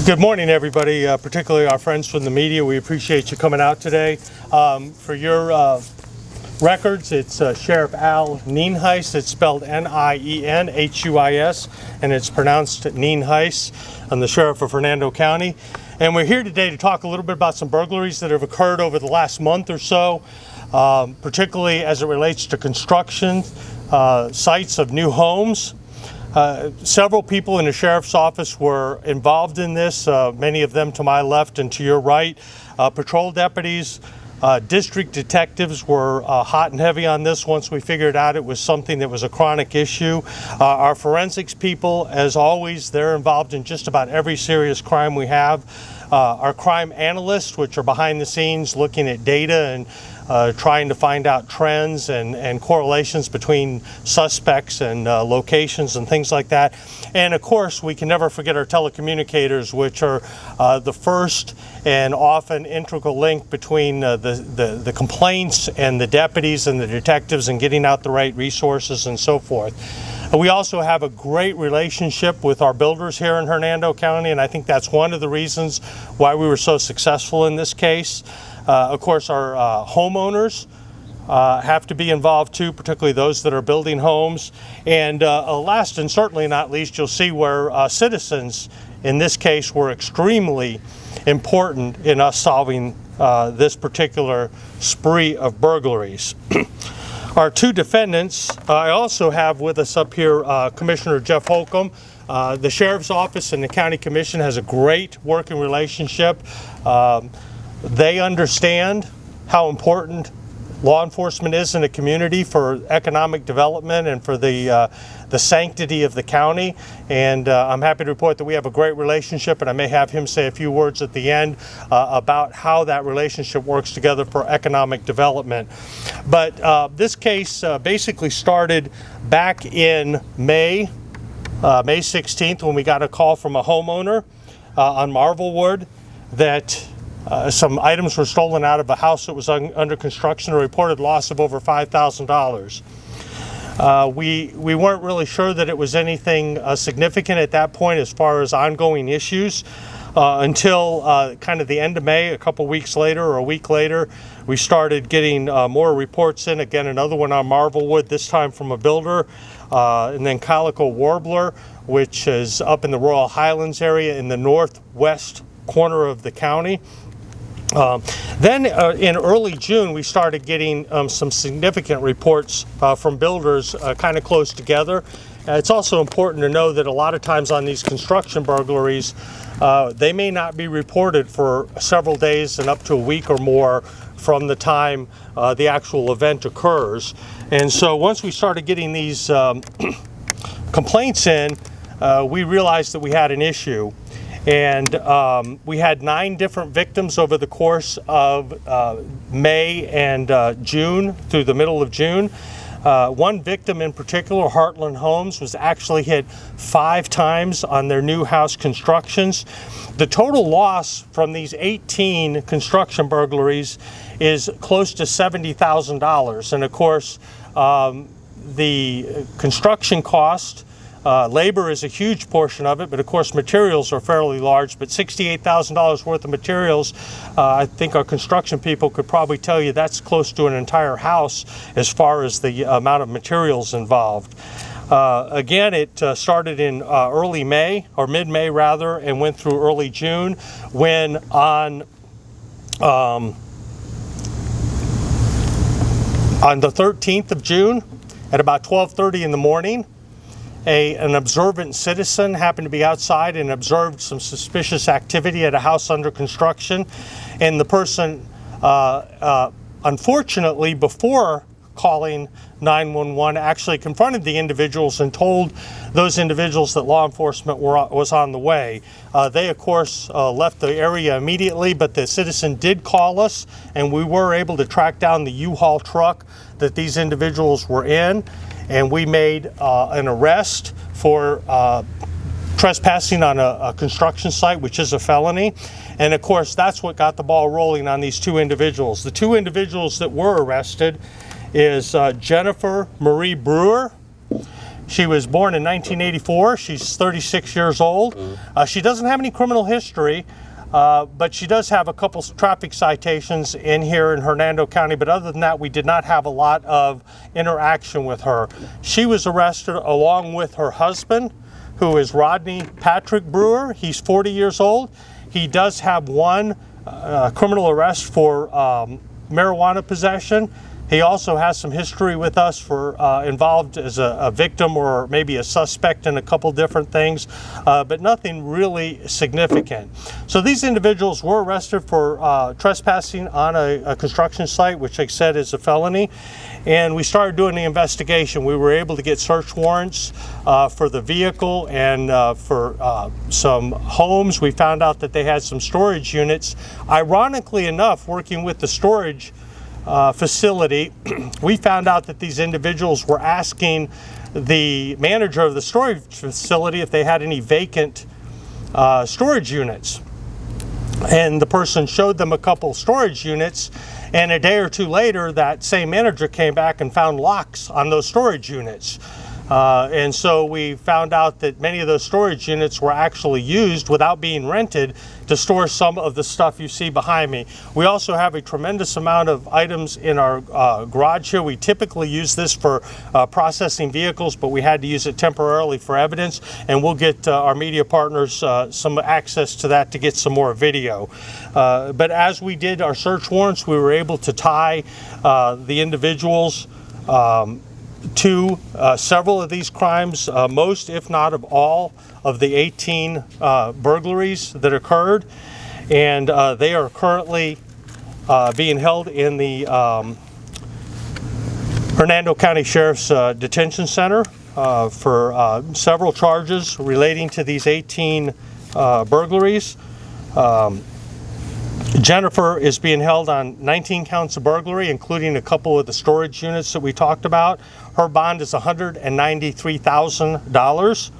Good morning, everybody, particularly our friends from the media. We appreciate you coming out today. For your records, it's Sheriff Al Nienhuis. It's spelled Nienhuis, and it's pronounced Nienhuis. I'm the Sheriff of Hernando County. And we're here today to talk a little bit about some burglaries that have occurred over the last month or so, particularly as it relates to construction sites of new homes. Several people in the sheriff's office were involved in this, many of them to my left and to your right. Patrol deputies, district detectives were hot and heavy on this once we figured out it was something that was a chronic issue. Our forensics people, as always, they're involved in just about every serious crime we have. Our crime analysts, which are behind the scenes looking at data and trying to find out trends and correlations between suspects and locations and things like that. And of course, we can never forget our telecommunicators, which are the first and often integral link between the complaints and the deputies and the detectives and getting out the right resources and so forth. We also have a great relationship with our builders here in Hernando County, and I think that's one of the reasons why we were so successful in this case. Of course, our homeowners have to be involved too, particularly those that are building homes. And last and certainly not least, you'll see where citizens in this case were extremely important in us solving this particular spree of burglaries. Our two defendants, I also have with us up here Commissioner Jeff Holcomb. The Sheriff's Office and the County Commission has a great working relationship. They understand how important law enforcement is in a community for economic development and for the sanctity of the county. And I'm happy to report that we have a great relationship, and I may have him say a few words at the end about how that relationship works together for economic development. But this case basically started back in May 16th, when we got a call from a homeowner on Marvelwood that some items were stolen out of a house that was under construction, a reported loss of over $5,000. We weren't really sure that it was anything significant at that point as far as ongoing issues until kind of the end of May. A couple weeks later or a week later, we started getting more reports in. Again, another one on Marvelwood, this time from a builder, and then Calico Warbler, which is up in the Royal Highlands area in the northwest corner of the county. Then in early June, we started getting some significant reports from builders kind of close together. It's also important to know that a lot of times on these construction burglaries, they may not be reported for several days and up to a week or more from the time the actual event occurs. And so once we started getting these complaints in, we realized that we had an issue. And we had 9 different victims over the course of May and June through the middle of June. One victim in particular, Heartland Homes, was actually hit 5 times on their new house constructions. The total loss from these 18 construction burglaries is close to $70,000. And of course, the construction cost, labor is a huge portion of it, but of course materials are fairly large. But $68,000 worth of materials, I think our construction people could probably tell you that's close to an entire house as far as the amount of materials involved. Again, it started in early May, or mid-May rather, and went through early June, when on the 13th of June at about 12:30 in the morning, an observant citizen happened to be outside and observed some suspicious activity at a house under construction. And the person, unfortunately, before calling 911, actually confronted the individuals and told those individuals that law enforcement was on the way. They, of course, left the area immediately, but the citizen did call us, and we were able to track down the U-Haul truck that these individuals were in. And we made an arrest for trespassing on a construction site, which is a felony. And of course, that's what got the ball rolling on these 2 individuals. The 2 individuals that were arrested is Jennifer Marie Brewer She was born in 1984. She's 36 years old. She doesn't have any criminal history, but she does have a couple traffic citations in here in Hernando County. But other than that, we did not have a lot of interaction with her. She was arrested along with her husband, who is Rodney Patrick Brewer. He's 40 years old. He does have one criminal arrest for marijuana possession. He also has some history with us for involved as a victim or maybe a suspect in a couple different things, but nothing really significant. So these individuals were arrested for trespassing on a construction site, which like I said is a felony. And we started doing the investigation. We were able to get search warrants for the vehicle and for some homes. We found out that they had some storage units. Ironically enough, working with the storage facility, we found out that these individuals were asking the manager of the storage facility if they had any vacant storage units. And the person showed them a couple storage units, and a day or two later that same manager came back and found locks on those storage units. And so we found out that many of those storage units were actually used without being rented to store some of the stuff you see behind me. We also have a tremendous amount of items in our garage here. We typically use this for processing vehicles, but we had to use it temporarily for evidence, and we'll get our media partners some access to that to get some more video. But as we did our search warrants, we were able to tie the individuals to several of these crimes, most if not of all of the 18 burglaries that occurred, and they are currently being held in the Hernando County Sheriff's Detention Center for several charges relating to these 18 burglaries. Jennifer is being held on 19 counts of burglary, including a couple of the storage units that we talked about. Her bond is $193,000.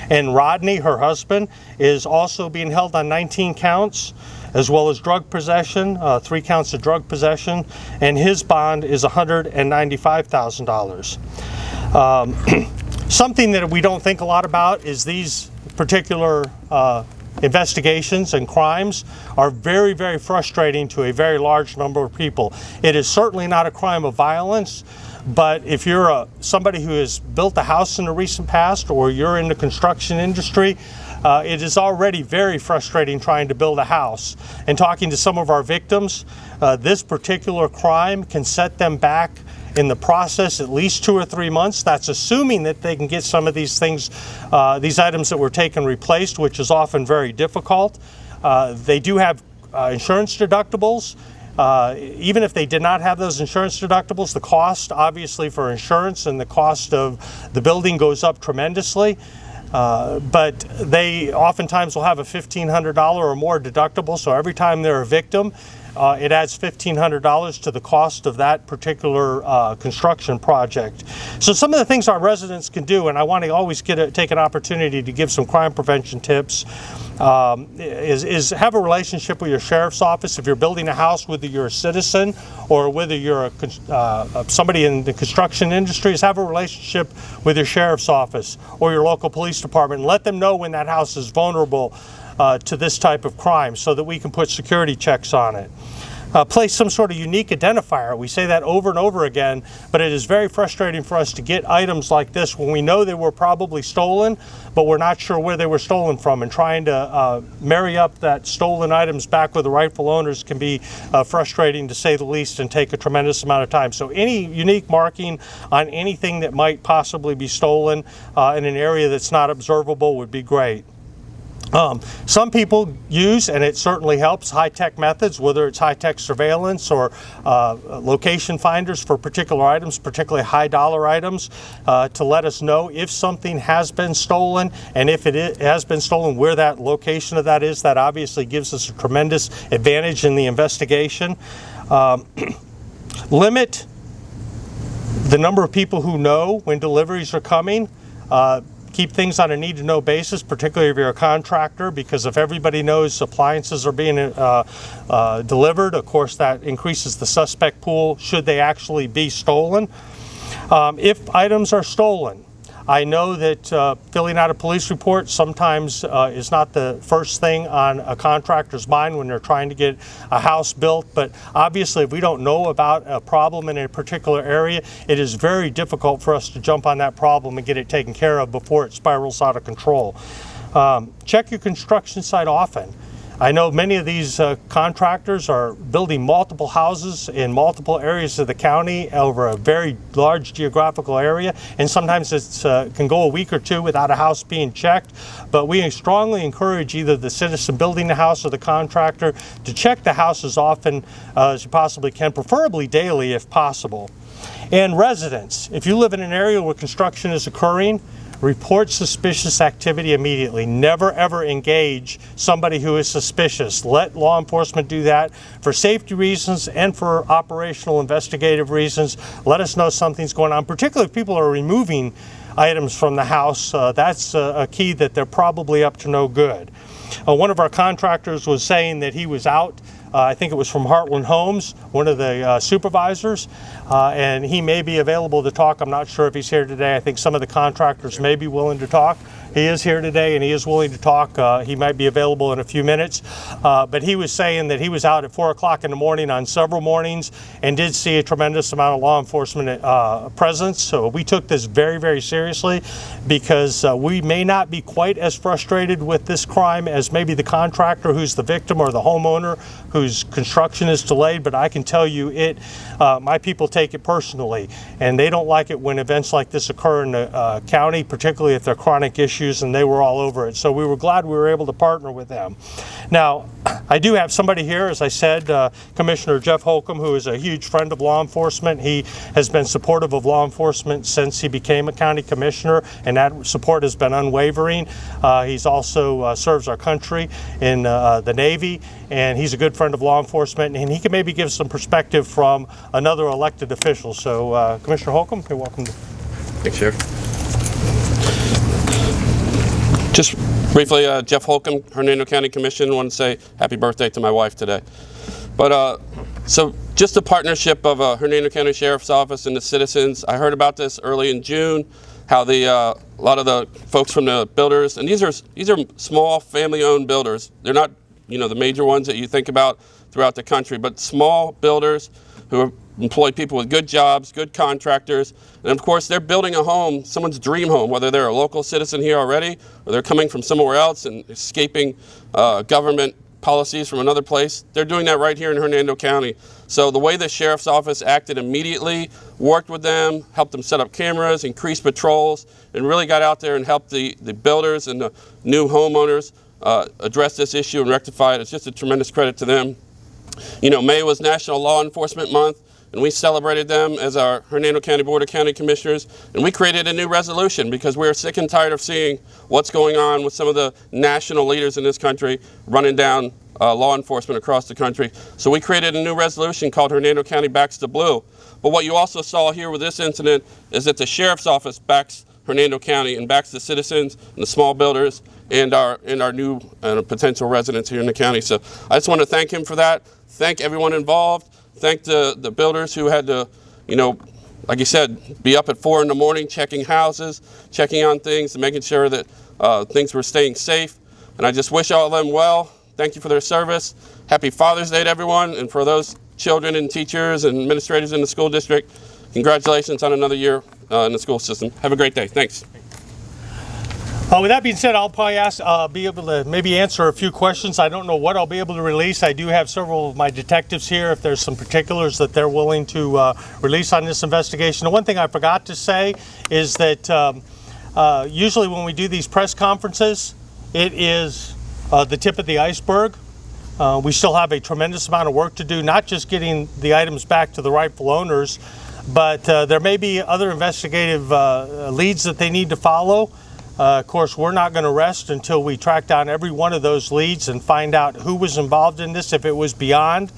And Rodney, her husband, is also being held on 19 counts, as well as drug possession, 3 counts of drug possession, and his bond is $195,000. Something that we don't think a lot about is these particular investigations and crimes are very, very frustrating to a very large number of people. It is certainly not a crime of violence, but if you're somebody who has built a house in the recent past, or you're in the construction industry, it is already very frustrating trying to build a house. And talking to some of our victims, this particular crime can set them back in the process at least 2 or 3 months. That's assuming that they can get some of these things, these items that were taken replaced, which is often very difficult. They do have insurance deductibles. Even if they did not have those insurance deductibles, the cost obviously for insurance and the cost of the building goes up tremendously. But they oftentimes will have a $1,500 or more deductible, so every time they're a victim, it adds $1,500 to the cost of that particular construction project. So some of the things our residents can do, and I want to always take an opportunity to give some crime prevention tips, is have a relationship with your sheriff's office. If you're building a house, whether you're a citizen or whether you're somebody in the construction industry, is have a relationship with your sheriff's office or your local police department, and let them know when that house is vulnerable to this type of crime, so that we can put security checks on it. Place some sort of unique identifier. We say that over and over again, but it is very frustrating for us to get items like this when we know they were probably stolen, but we're not sure where they were stolen from, and trying to marry up that stolen items back with the rightful owners can be frustrating, to say the least, and take a tremendous amount of time. So any unique marking on anything that might possibly be stolen in an area that's not observable would be great. Some people use, and it certainly helps, high-tech methods, whether it's high-tech surveillance or location finders for particular items, particularly high-dollar items, to let us know if something has been stolen, and if it has been stolen, where that location of that is. That obviously gives us a tremendous advantage in the investigation. Limit the number of people who know when deliveries are coming. Keep things on a need-to-know basis, particularly if you're a contractor, because if everybody knows appliances are being delivered, of course that increases the suspect pool should they actually be stolen. If items are stolen, I know that filling out a police report sometimes is not the first thing on a contractor's mind when they're trying to get a house built, but obviously if we don't know about a problem in a particular area, it is very difficult for us to jump on that problem and get it taken care of before it spirals out of control. Check your construction site often. I know many of these contractors are building multiple houses in multiple areas of the county over a very large geographical area, and sometimes it can go a week or two without a house being checked. But we strongly encourage either the citizen building the house or the contractor to check the house as often as you possibly can, preferably daily if possible. And residents, if you live in an area where construction is occurring, report suspicious activity immediately. Never ever engage somebody who is suspicious. Let law enforcement do that for safety reasons and for operational investigative reasons. Let us know something's going on, particularly if people are removing items from the house. That's a key that they're probably up to no good. One of our contractors was saying that he was out, I think it was from Heartland Homes, one of the supervisors, and he may be available to talk. I'm not sure if he's here today. I think some of the contractors may be willing to talk. He is here today and he is willing to talk. He might be available in a few minutes. But he was saying that he was out at 4 o'clock in the morning on several mornings and did see a tremendous amount of law enforcement presence. So we took this very, very seriously because we may not be quite as frustrated with this crime as maybe the contractor who's the victim or the homeowner whose construction is delayed. But I can tell you my people take it personally, and they don't like it when events like this occur in the county, particularly if they're chronic issues, and they were all over it. So we were glad we were able to partner with them. Now, I do have somebody here, as I said, Commissioner Jeff Holcomb, who is a huge friend of law enforcement. He has been supportive of law enforcement since he became a county commissioner, and that support has been unwavering. He's also serves our country in the Navy, and he's a good friend of law enforcement, and he can maybe give some perspective from another elected official. So, Commissioner Holcomb, you're welcome. Thanks, Sheriff. Just briefly, Jeff Holcomb, Hernando County Commission. I want to say happy birthday to my wife today. But so just the partnership of Hernando County Sheriff's Office and the citizens. I heard about this early in June, how a lot of the folks from the builders, and these are small family-owned builders. They're not, the major ones that you think about throughout the country, but small builders who employ people with good jobs, good contractors, and of course they're building a home, someone's dream home, whether they're a local citizen here already or they're coming from somewhere else and escaping government policies from another place. They're doing that right here in Hernando County. So the way the Sheriff's Office acted immediately, worked with them, helped them set up cameras, increased patrols, and really got out there and helped the builders and the new homeowners address this issue and rectify it. It's just a tremendous credit to them. May was National Law Enforcement Month, and we celebrated them as our Hernando County Board of County Commissioners, and we created a new resolution because we're sick and tired of seeing what's going on with some of the national leaders in this country running down law enforcement across the country. So we created a new resolution called Hernando County Backs the Blue. But what you also saw here with this incident is that the Sheriff's Office backs Hernando County and backs the citizens and the small builders and our new potential residents here in the county. So I just want to thank him for that. Thank everyone involved. Thank the builders who had to, like you said, be up at 4 in the morning checking houses, checking on things and making sure that things were staying safe. And I just wish all of them well. Thank you for their service. Happy Father's Day to everyone. And for those children and teachers and administrators in the school district, congratulations on another year in the school system. Have a great day. Thanks. With that being said, I'll probably be able to maybe answer a few questions. I don't know what I'll be able to release. I do have several of my detectives here if there's some particulars that they're willing to release on this investigation. The one thing I forgot to say is that usually when we do these press conferences, it is the tip of the iceberg. We still have a tremendous amount of work to do, not just getting the items back to the rightful owners, but there may be other investigative leads that they need to follow. Of course, we're not going to rest until we track down every one of those leads and find out who was involved in this, if it was beyond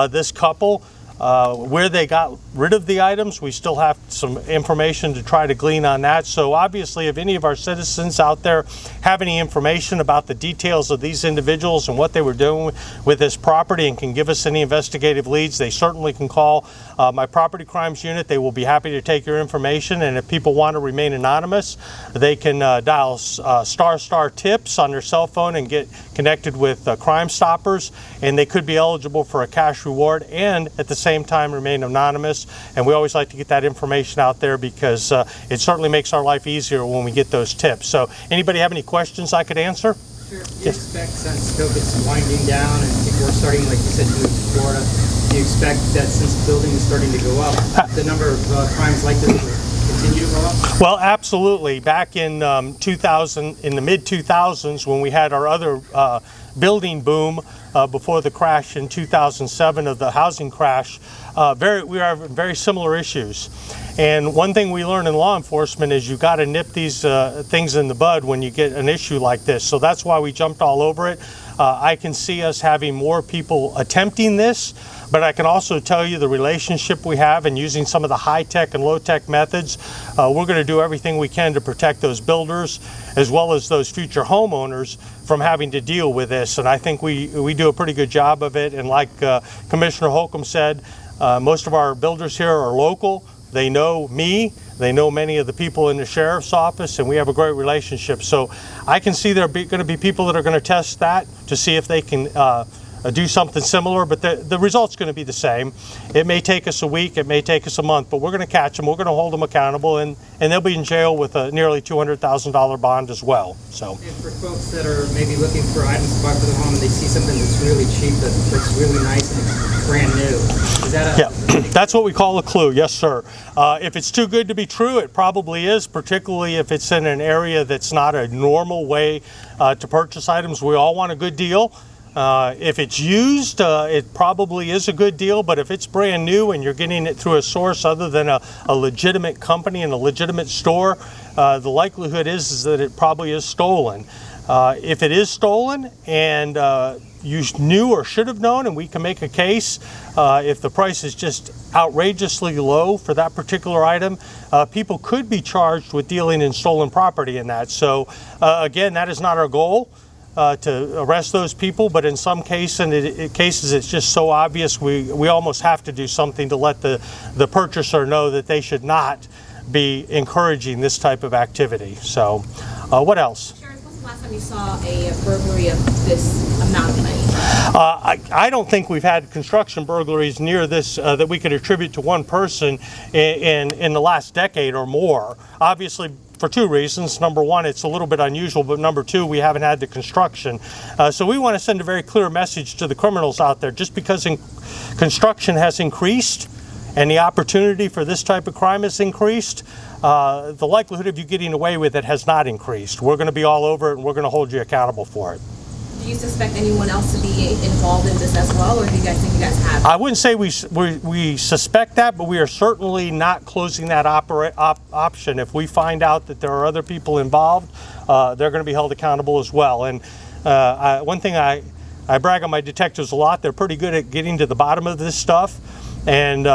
this couple. Where they got rid of the items, we still have some information to try to glean on that. So obviously, if any of our citizens out there have any information about the details of these individuals and what they were doing with this property and can give us any investigative leads, they certainly can call my property crimes unit. They will be happy to take your information. And if people want to remain anonymous, they can dial ** tips on their cell phone and get connected with Crime Stoppers, and they could be eligible for a cash reward and at the same time remain anonymous. And we always like to get that information out there because it certainly makes our life easier when we get those tips. So anybody have any questions I could answer? Sure. Do you expect, since COVID's winding down and people are starting, like you said, to move to Florida, do you expect that since building is starting to go up, the number of crimes like this will continue to go up? Well, absolutely. Back in 2000, in the mid-2000s, when we had our other building boom before the crash in 2007 of the housing crash, we are having very similar issues. And one thing we learn in law enforcement is you got to nip these things in the bud when you get an issue like this. So that's why we jumped all over it. I can see us having more people attempting this, but I can also tell you the relationship we have and using some of the high-tech and low-tech methods, we're going to do everything we can to protect those builders as well as those future homeowners from having to deal with this. And I think we do a pretty good job of it. And like Commissioner Holcomb said, most of our builders here are local. They know me, they know many of the people in the sheriff's office, and we have a great relationship. So I can see there are going to be people that are going to test that to see if they can do something similar, but the result's going to be the same. It may take us a week, it may take us a month, but we're going to catch them, we're going to hold them accountable, and they'll be in jail with a nearly $200,000 bond as well. So. And for folks that are maybe looking for items to buy for the home and they see something that's really cheap, that looks really nice and it's brand new, is that a... Yeah, that's what we call a clue, yes sir. If it's too good to be true, it probably is, particularly if it's in an area that's not a normal way to purchase items. We all want a good deal. If it's used, it probably is a good deal, but if it's brand new and you're getting it through a source other than a legitimate company and a legitimate store, the likelihood is that it probably is stolen. If it is stolen and you knew or should have known, and we can make a case, if the price is just outrageously low for that particular item, people could be charged with dealing in stolen property in that. So again, that is not our goal. To arrest those people, but in some cases it's just so obvious we almost have to do something to let the purchaser know that they should not be encouraging this type of activity. So what else? Sheriff, when's the last time you saw a burglary of this amount of money? I don't think we've had construction burglaries near this that we could attribute to one person in the last decade or more. Obviously, for two reasons. Number one, it's a little bit unusual, but number two, we haven't had the construction. So we want to send a very clear message to the criminals out there. Just because construction has increased and the opportunity for this type of crime has increased, the likelihood of you getting away with it has not increased. We're going to be all over it, and we're going to hold you accountable for it. Do you suspect anyone else to be involved in this as well, or do you guys think you guys have? I wouldn't say we suspect that, but we are certainly not closing that option. If we find out that there are other people involved, they're going to be held accountable as well. And one thing I brag on my detectives a lot. They're pretty good at getting to the bottom of this stuff. And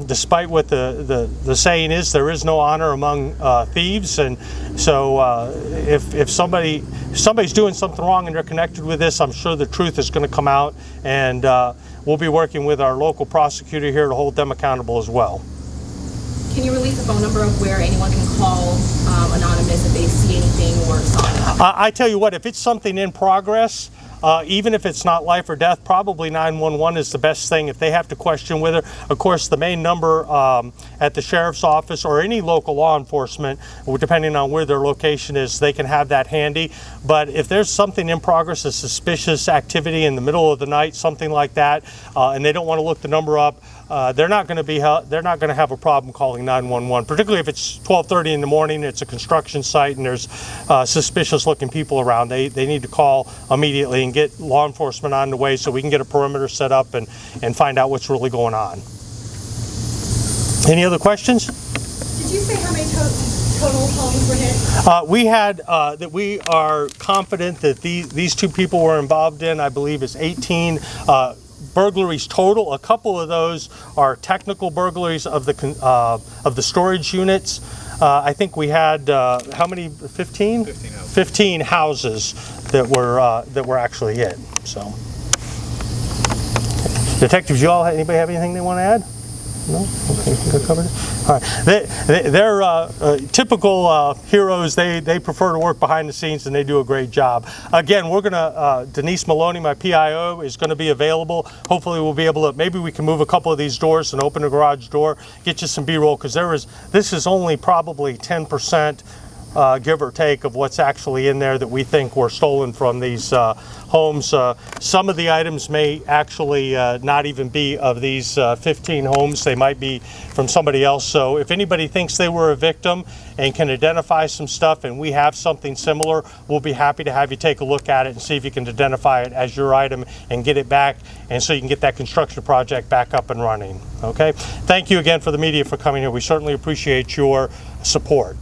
despite what the saying is, there is no honor among thieves. And so if somebody's doing something wrong and they're connected with this, I'm sure the truth is going to come out. And we'll be working with our local prosecutor here to hold them accountable as well. Can you release a phone number of where anyone can call anonymous if they see anything or something? I tell you what, if it's something in progress, even if it's not life or death, probably 911 is the best thing. If they have to question with her, of course, the main number at the sheriff's office or any local law enforcement, depending on where their location is, they can have that handy. But if there's something in progress, a suspicious activity in the middle of the night, something like that, and they don't want to look the number up, they're not going to have a problem calling 911, particularly if it's 12:30 in the morning, it's a construction site, and there's suspicious looking people around. They need to call immediately and get law enforcement on the way so we can get a perimeter set up and find out what's really going on. Any other questions? Did you say how many total homes were hit? We had that we are confident that these two people were involved in, I believe, is 18 burglaries total. A couple of those are technical burglaries of the storage units. I think we had how many? 15? 15 houses. 15 houses that were actually hit. So, detectives, anybody have anything they want to add? No? Okay, I think I covered it. All right. They're typical heroes. They prefer to work behind the scenes, and they do a great job. Again, we're going to, Denise Maloney, my PIO, is going to be available. Hopefully we'll be able to, maybe we can move a couple of these doors and open the garage door, get you some B-roll, because this is only probably 10%, give or take, of what's actually in there that we think were stolen from these homes. Some of the items may actually not even be of these 15 homes. They might be from somebody else. So if anybody thinks they were a victim and can identify some stuff and we have something similar, we'll be happy to have you take a look at it and see if you can identify it as your item and get it back, and so you can get that construction project back up and running. Okay? Thank you again for the media for coming here. We certainly appreciate your support.